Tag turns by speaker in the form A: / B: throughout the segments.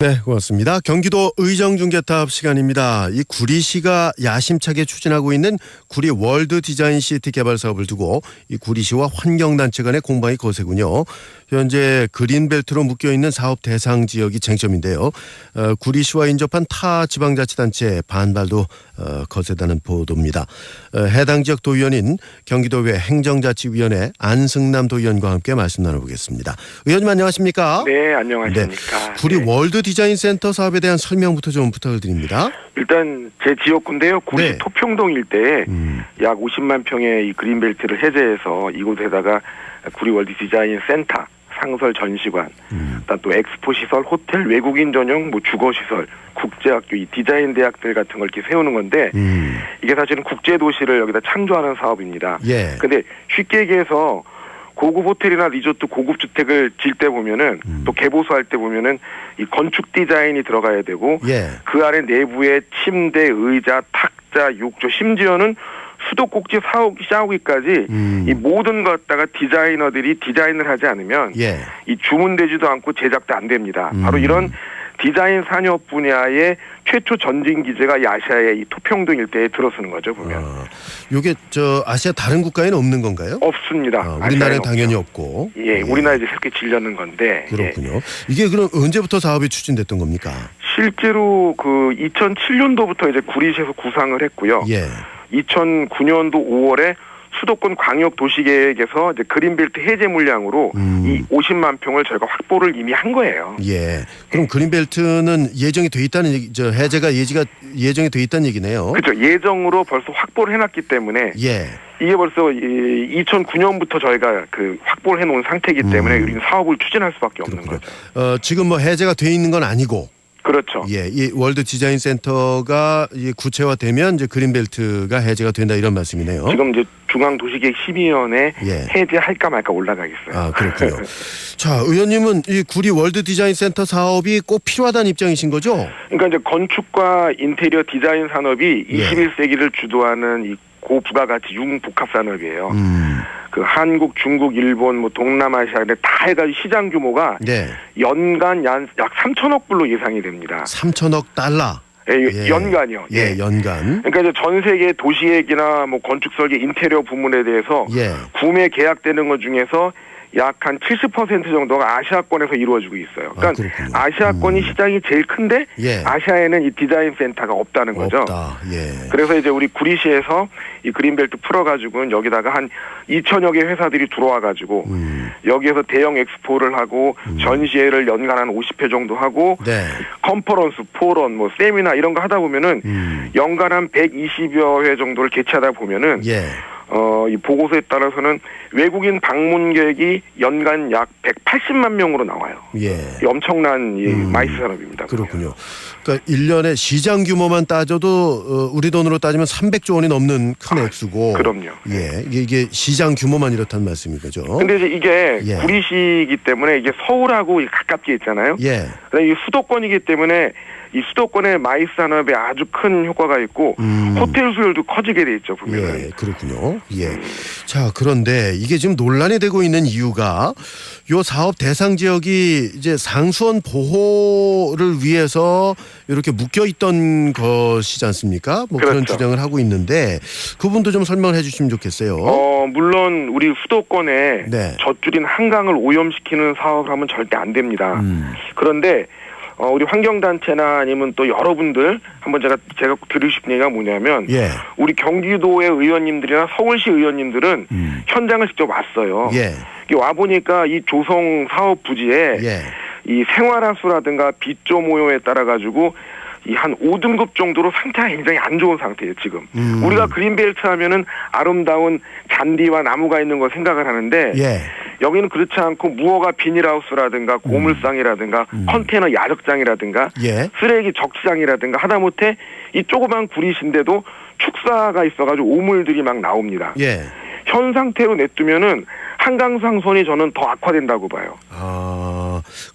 A: 네, 고맙습니다. 경기도 의정중개탑 시간입니다. 이 구리시가 야심차게 추진하고 있는 구리 월드 디자인 시티 개발 사업을 두고 이 구리시와 환경단체 간의 공방이 거세군요. 현재 그린벨트로 묶여있는 사업 대상 지역이 쟁점인데요. 구리시와 인접한 타 지방자치단체의 반발도 거세다는 보도입니다. 해당 지역 도의원인 경기도의회 행정자치위원회 안승남 도의원과 함께 말씀 나눠보겠습니다. 의원님 안녕하십니까?
B: 네, 안녕하십니까.
A: 네. 구리 월드 디자인 센터 사업에 대한 설명부터 좀 부탁을 드립니다.
B: 일단 제 지역구인데요. 구리
A: 네.
B: 토평동 일대에 약 50만 평의 이 그린벨트를 해제해서 이곳에다가 구리 월드 디자인 센터, 상설 전시관, 또 엑스포 시설, 호텔, 외국인 전용 뭐 주거 시설, 국제학교, 이 디자인 대학들 같은 걸 이렇게 세우는 건데 이게 사실은 국제 도시를 여기다 창조하는 사업입니다.
A: 예.
B: 근데 쉽게 얘기해서 고급 호텔이나 리조트, 고급 주택을 질 때 보면은 또 개보수할 때 보면은 이 건축 디자인이 들어가야 되고
A: 예.
B: 그 안에 내부에 침대, 의자, 탁자, 욕조, 심지어는 수도꼭지 샤워기까지 이 모든 것 갖다가 디자이너들이 디자인을 하지 않으면
A: 예.
B: 이 주문되지도 않고 제작도 안 됩니다. 바로 이런 디자인 산업 분야의 최초 전진 기제가 이 아시아의 이 토평동 일대에 들어서는 거죠, 보면.
A: 요게 아시아 다른 국가에는 없는 건가요?
B: 없습니다.
A: 우리나라는 당연히 없고.
B: 예, 우리나라에 이제 새롭게 지려는 건데.
A: 그렇군요.
B: 예.
A: 이게 그럼 언제부터 사업이 추진됐던 겁니까?
B: 실제로 그 2007년도부터 이제 구리시에서 구상을 했고요.
A: 예.
B: 2009년도 5월에 수도권 광역 도시계획에서 이제 그린벨트 해제 물량으로 이 50만 평을 저희가 확보를 이미 한 거예요.
A: 예. 그럼 그린벨트는 예정이 돼 있다는 얘기, 해제가 예정이 돼 있다는 얘기네요.
B: 그렇죠. 예정으로 벌써 확보를 해놨기 때문에
A: 예.
B: 이게 벌써 2009년부터 저희가 그 확보를 해놓은 상태이기 때문에 우리는 사업을 추진할 수밖에 없는 거죠.
A: 지금 뭐 해제가 돼 있는 건 아니고.
B: 그렇죠.
A: 예, 이 월드 디자인 센터가 구체화되면 이제 그린벨트가 해제가 된다 이런 말씀이네요.
B: 지금 이제 중앙도시계획 심의위원회
A: 예.
B: 해제할까 말까 올라가겠어요.
A: 아, 그렇군요. 자, 의원님은 이 구리 월드 디자인 센터 사업이 꼭 필요하다는 입장이신 거죠?
B: 그러니까 이제 건축과 인테리어 디자인 산업이
A: 예.
B: 21세기를 주도하는 이 고부가가치 융복합 산업이에요. 그 한국, 중국, 일본, 뭐 동남아시아 다 해가지고 시장 규모가
A: 네.
B: 연간 약 3천억 불로 예상이 됩니다.
A: 3천억 달러.
B: 예, 연간이요.
A: 예, 연간.
B: 그러니까 이제 전 세계 도시계획이나 뭐 건축 설계, 인테리어 부문에 대해서
A: 예.
B: 구매 계약되는 것 중에서 약 한 70% 정도가 아시아권에서 이루어지고 있어요. 그러니까 아시아권이 시장이 제일 큰데
A: 예.
B: 아시아에는 이 디자인 센터가 없다는 거죠.
A: 없다. 예.
B: 그래서 이제 우리 구리시에서 이 그린벨트 풀어가지고는 여기다가 한 2천여 개 회사들이 들어와가지고 여기에서 대형 엑스포를 하고 전시회를 연간 한 50회 정도 하고
A: 네.
B: 컨퍼런스, 포럼, 뭐 세미나 이런 거 하다 보면은 연간 한 120여 회 정도를 개최하다 보면은
A: 예.
B: 이 보고서에 따라서는 외국인 방문객이 연간 약 180만 명으로 나와요.
A: 예.
B: 이 엄청난 이 마이스 산업입니다.
A: 그렇군요. 그러니까 1년에 시장 규모만 따져도 우리 돈으로 따지면 300조 원이 넘는 큰 액수고.
B: 그럼요.
A: 예. 이게 시장 규모만 이렇다는 말씀인 거죠.
B: 근데 이제 이게
A: 예.
B: 구리시이기 때문에 이게 서울하고 가깝게 있잖아요.
A: 예.
B: 이 수도권이기 때문에 이 수도권의 마이스 산업에 아주 큰 효과가 있고 호텔 수요도 커지게 돼 있죠, 보면.
A: 예, 그렇군요. 예. 자, 그런데 이게 지금 논란이 되고 있는 이유가 요 사업 대상 지역이 이제 상수원 보호를 위해서 이렇게 묶여 있던 것이지 않습니까? 뭐
B: 그렇죠.
A: 그런 주장을 하고 있는데 그분도 좀 설명을 해 주시면 좋겠어요.
B: 물론 우리 수도권에
A: 네.
B: 젖줄인 한강을 오염시키는 사업을 하면 절대 안 됩니다. 그런데 우리 환경단체나 아니면 또 여러분들 한번 제가 드리고 싶은 얘기가 뭐냐면
A: 예.
B: 우리 경기도의 의원님들이나 서울시 의원님들은 현장을 직접 왔어요.
A: 예.
B: 와 보니까 이 조성 사업 부지에
A: 예.
B: 이 생활하수라든가 빗조 모형에 따라 가지고 이 한 5등급 정도로 상태가 굉장히 안 좋은 상태예요, 지금. 우리가 그린벨트 하면은 아름다운 잔디와 나무가 있는 걸 생각을 하는데
A: 예.
B: 여기는 그렇지 않고 무허가 비닐하우스라든가 고물상이라든가 컨테이너 야적장이라든가
A: 예.
B: 쓰레기 적시장이라든가 하다못해 이 조그만 구리신데도 축사가 있어가지고 오물들이 막 나옵니다.
A: 예.
B: 현 상태로 냅두면은 한강 상선이 저는 더 악화된다고 봐요.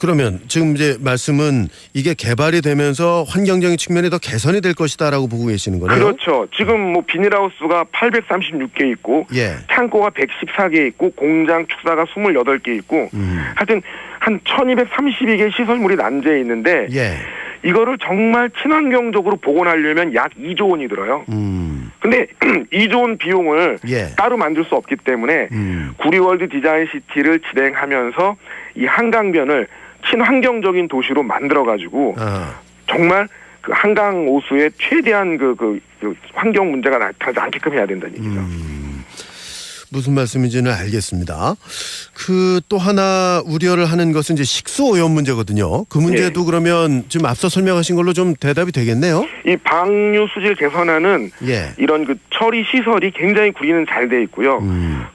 A: 그러면 지금 이제 말씀은 이게 개발이 되면서 환경적인 측면이 더 개선이 될 것이다라고 보고 계시는 거네요.
B: 그렇죠. 지금 뭐 비닐하우스가 836개 있고
A: 예.
B: 창고가 114개 있고 공장 축사가 28개 있고 하여튼 한 1232개 시설물이 난제해 있는데
A: 예.
B: 이거를 정말 친환경적으로 복원하려면 약 2조 원이 들어요. 근데 2조 원 비용을
A: 예.
B: 따로 만들 수 없기 때문에 구리월드 디자인시티를 진행하면서 이 한강변을 친환경적인 도시로 만들어가지고 정말 그 한강 호수에 최대한 그 환경 문제가 나타나지 않게끔 해야 된다는 얘기죠.
A: 무슨 말씀인지는 알겠습니다. 그 또 하나 우려를 하는 것은 이제 식수 오염 문제거든요. 그 문제도 그러면 지금 앞서 설명하신 걸로 좀 대답이 되겠네요.
B: 이 방류 수질 개선하는
A: 예.
B: 이런 그 처리 시설이 굉장히 구리는 잘 돼 있고요.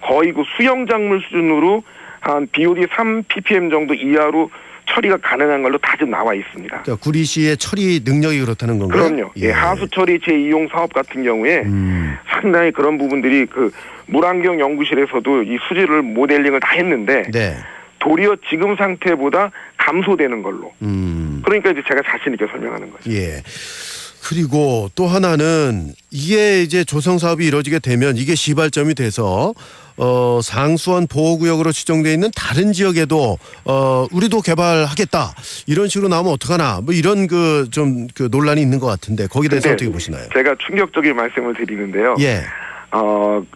B: 거의 그 수영작물 수준으로 한 BOD 3 ppm 정도 이하로 처리가 가능한 걸로 다 지금 나와 있습니다.
A: 그러니까 구리시의 처리 능력이 그렇다는 건가요?
B: 그럼요. 예, 하수 처리 재이용 사업 같은 경우에 상당히 그런 부분들이 그 물환경 연구실에서도 이 수질을 모델링을 다 했는데
A: 네.
B: 도리어 지금 상태보다 감소되는 걸로. 그러니까 이제 제가 자신 있게 설명하는 거죠.
A: 예. 그리고 또 하나는 이게 이제 조성 사업이 이루어지게 되면 이게 시발점이 돼서 상수원 보호구역으로 지정돼 있는 다른 지역에도 우리도 개발하겠다 이런 식으로 나오면 어떡하나 뭐 이런 그 좀 그 논란이 있는 것 같은데 거기에 대해서 어떻게 보시나요?
B: 제가 충격적인 말씀을 드리는데요.
A: 예.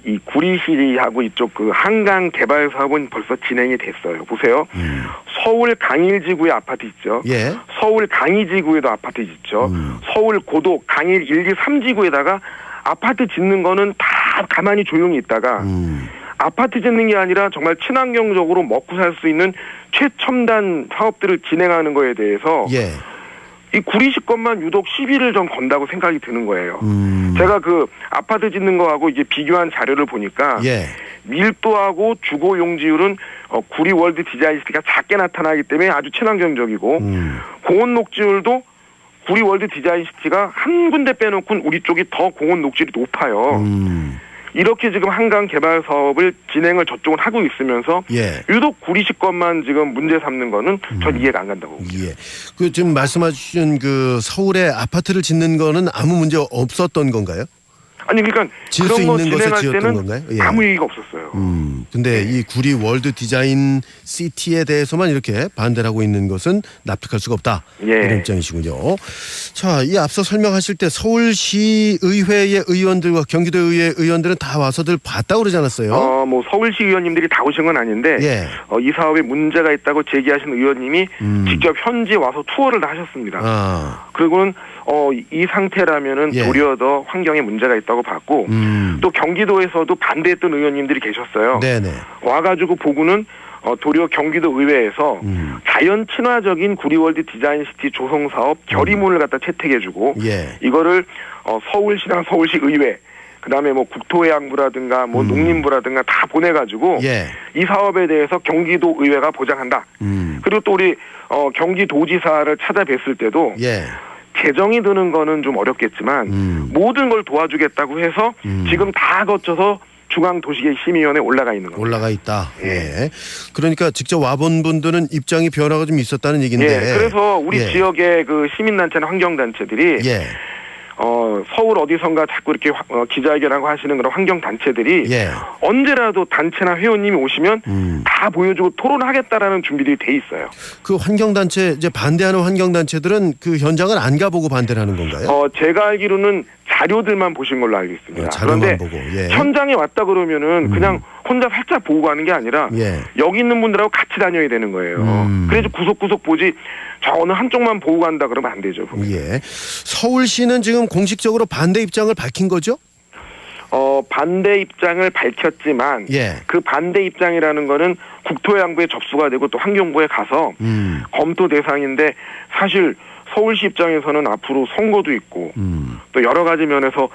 B: 이 구리시하고 이쪽 그 한강 개발 사업은 벌써 진행이 됐어요. 보세요. 서울 강일지구에 아파트 있죠.
A: 예.
B: 서울 강의지구에도 아파트 있죠. 서울 고도 강일 1, 2, 3지구에다가 아파트 짓는 거는 다 가만히 조용히 있다가 아파트 짓는 게 아니라 정말 친환경적으로 먹고 살 수 있는 최첨단 사업들을 진행하는 거에 대해서
A: 예.
B: 이 구리시 것만 유독 시비를 좀 건다고 생각이 드는 거예요. 제가 그 아파트 짓는 거하고 이제 비교한 자료를 보니까
A: 예.
B: 밀도하고 주거 용지율은 구리 월드 디자인시티가 작게 나타나기 때문에 아주 친환경적이고 공원 녹지율도 구리 월드 디자인시티가 한 군데 빼놓고는 우리 쪽이 더 공원 녹지율이 높아요. 이렇게 지금 한강 개발 사업을 진행을 저쪽은 하고 있으면서
A: 예.
B: 유독 구리시 것만 지금 문제 삼는 거는 전 이해가 안 간다고 봅니다.
A: 예. 그 지금 말씀하신 그 서울에 아파트를 짓는 거는 아무 문제 없었던 건가요?
B: 아니 그러니까
A: 지을 수
B: 그런 거
A: 있는 곳에
B: 진행할
A: 지었던
B: 때는
A: 건가요? 예.
B: 아무 얘기가 없었어요.
A: 근데 이 구리 월드 디자인 시티에 대해서만 이렇게 반대를 하고 있는 것은 납득할 수가 없다.
B: 예.
A: 이런 입장이시군요. 자, 이 앞서 설명하실 때 서울시 의회의 의원들과 경기도의회 의원들은 다 와서들 봤다고 그러지 않았어요?
B: 뭐 서울시 의원님들이 다 오신 건 아닌데
A: 예.
B: 이 사업에 문제가 있다고 제기하신 의원님이 직접 현지에 와서 투어를 다 하셨습니다. 그리고는 이 상태라면은
A: 예.
B: 도리어 더 환경에 문제가 있다고 봤고 또 경기도에서도 반대했던 의원님들이 계셨어요.
A: 네네.
B: 와가지고 보고는 도리어 경기도 의회에서 자연 친화적인 구리월드 디자인시티 조성 사업 결의문을 갖다 채택해주고
A: 예.
B: 이거를 서울시랑 서울시 의회 그다음에 뭐 국토해양부라든가 뭐 농림부라든가 다 보내가지고
A: 예.
B: 이 사업에 대해서 경기도 의회가 보장한다. 그리고 또 우리 경기도지사를 찾아뵀을 때도
A: 예.
B: 재정이 드는 거는 좀 어렵겠지만 모든 걸 도와주겠다고 해서 지금 다 거쳐서 중앙도시계획심의위원회에 올라가 있는 겁니다.
A: 올라가 있다. 예. 그러니까 직접 와본 분들은 입장이 변화가 좀 있었다는 얘기인데.
B: 예. 그래서 우리
A: 예.
B: 지역의 그 시민단체나 환경단체들이
A: 예.
B: 서울 어디선가 자꾸 이렇게 기자회견하고 하시는 그런 환경단체들이
A: 예.
B: 언제라도 단체나 회원님이 오시면 다 보여주고 토론하겠다라는 준비들이 돼 있어요.
A: 그 환경단체 이제 반대하는 환경단체들은 그 현장을 안 가보고 반대를 하는 건가요?
B: 제가 알기로는 자료들만 보신 걸로 알고 있습니다.
A: 자료만
B: 그런데
A: 보고. 예.
B: 현장에 왔다 그러면은 그냥 혼자 살짝 보고 가는 게 아니라
A: 예.
B: 여기 있는 분들하고 같이 다녀야 되는 거예요. 그래서 구석구석 보지 저 어느 한쪽만 보고 간다 그러면 안 되죠.
A: 예. 서울시는 지금 공식적으로 반대 입장을 밝힌 거죠?
B: 반대 입장을 밝혔지만
A: 예.
B: 그 반대 입장이라는 거는 국토해양부에 접수가 되고 또 환경부에 가서 검토 대상인데 사실 서울시 입장에서는 앞으로 선거도 있고 또 여러 가지 면에서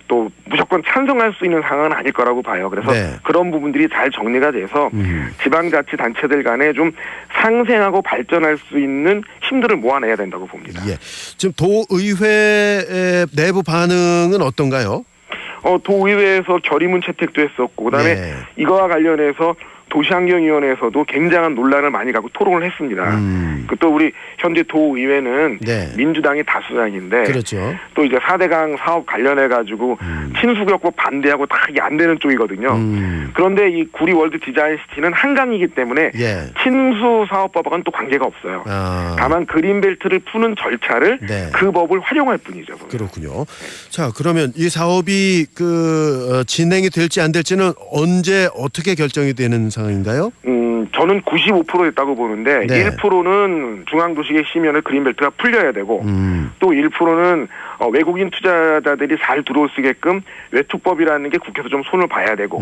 B: 또 무조건 찬성할 수 있는 상황은 아닐 거라고 봐요. 그래서
A: 네.
B: 그런 부분들이 잘 정리가 돼서 지방자치단체들 간에 좀 상생하고 발전할 수 있는 힘들을 모아내야 된다고 봅니다.
A: 예. 지금 도의회 내부 반응은 어떤가요?
B: 도의회에서 결의문 채택도 했었고 그다음에
A: 예.
B: 이거와 관련해서 도시환경위원회에서도 굉장한 논란을 많이 갖고 토론을 했습니다. 또 우리 현재 도의회는
A: 네.
B: 민주당이 다수당인데
A: 그렇죠.
B: 또 이제 4대강 사업 관련해 가지고 친수교법 반대하고 다 이게 안 되는 쪽이거든요. 그런데 이 구리 월드 디자인시티는 한강이기 때문에
A: 예.
B: 친수 사업법과는 또 관계가 없어요. 다만 그린벨트를 푸는 절차를
A: 네.
B: 그 법을 활용할 뿐이죠.
A: 그렇군요. 자, 그러면 이 사업이 진행이 될지 안 될지는 언제 어떻게 결정이 되는 상황인가요?
B: 저는 95% 됐다고 보는데
A: 네.
B: 1%는 중앙도시계 시면을 그린벨트가 풀려야 되고 또 1%는 외국인 투자자들이 잘 들어올 수 있게끔 외투법이라는 게 국회에서 좀 손을 봐야 되고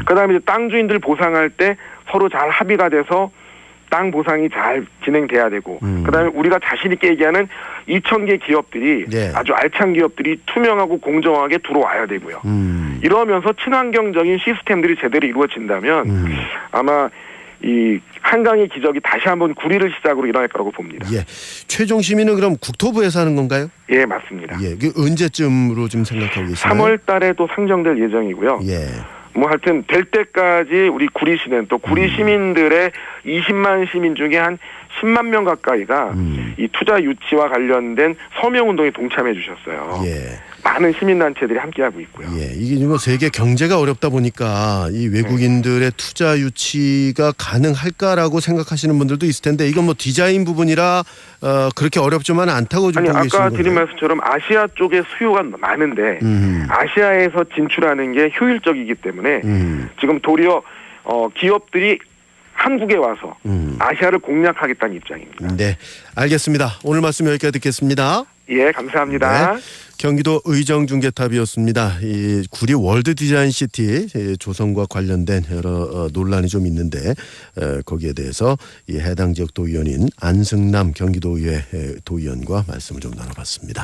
B: 그다음에 이제 땅 주인들 보상할 때 서로 잘 합의가 돼서 땅 보상이 잘 진행돼야 되고 그다음에 우리가 자신 있게 얘기하는 2,000개 기업들이
A: 네.
B: 아주 알찬 기업들이 투명하고 공정하게 들어와야 되고요. 이러면서 친환경적인 시스템들이 제대로 이루어진다면 아마 이 한강의 기적이 다시 한번 구리를 시작으로 일어날 거라고 봅니다.
A: 예. 최종 심의는 그럼 국토부에서 하는 건가요?
B: 예, 맞습니다.
A: 예. 그 언제쯤으로 좀 생각하고 계시나요?
B: 3월 달에 또 상정될 예정이고요.
A: 예.
B: 뭐 하여튼 될 때까지 우리 구리시는 또 구리 시민들의 20만 시민 중에 한 10만 명 가까이가 이 투자 유치와 관련된 서명 운동에 동참해 주셨어요.
A: 예.
B: 많은 시민단체들이 함께하고 있고요.
A: 예, 이게 뭐 세계 경제가 어렵다 보니까 이 외국인들의 투자 유치가 가능할까라고 생각하시는 분들도 있을 텐데 이건 뭐 디자인 부분이라 그렇게 어렵지만 않다고 좀
B: 아니
A: 보고 계시는
B: 아까
A: 거예요.
B: 드린 말씀처럼 아시아 쪽에 수요가 많은데 아시아에서 진출하는 게 효율적이기 때문에 지금 도리어 기업들이 한국에 와서 아시아를 공략하겠다는 입장입니다.
A: 네, 알겠습니다. 오늘 말씀 여기까지 듣겠습니다.
B: 예, 감사합니다.
A: 네, 경기도 의정중개탑이었습니다. 이 구리 월드 디자인 시티 조성과 관련된 여러 논란이 좀 있는데 거기에 대해서 이 해당 지역 도의원인 안승남 경기도의회 도의원과 말씀을 좀 나눠봤습니다.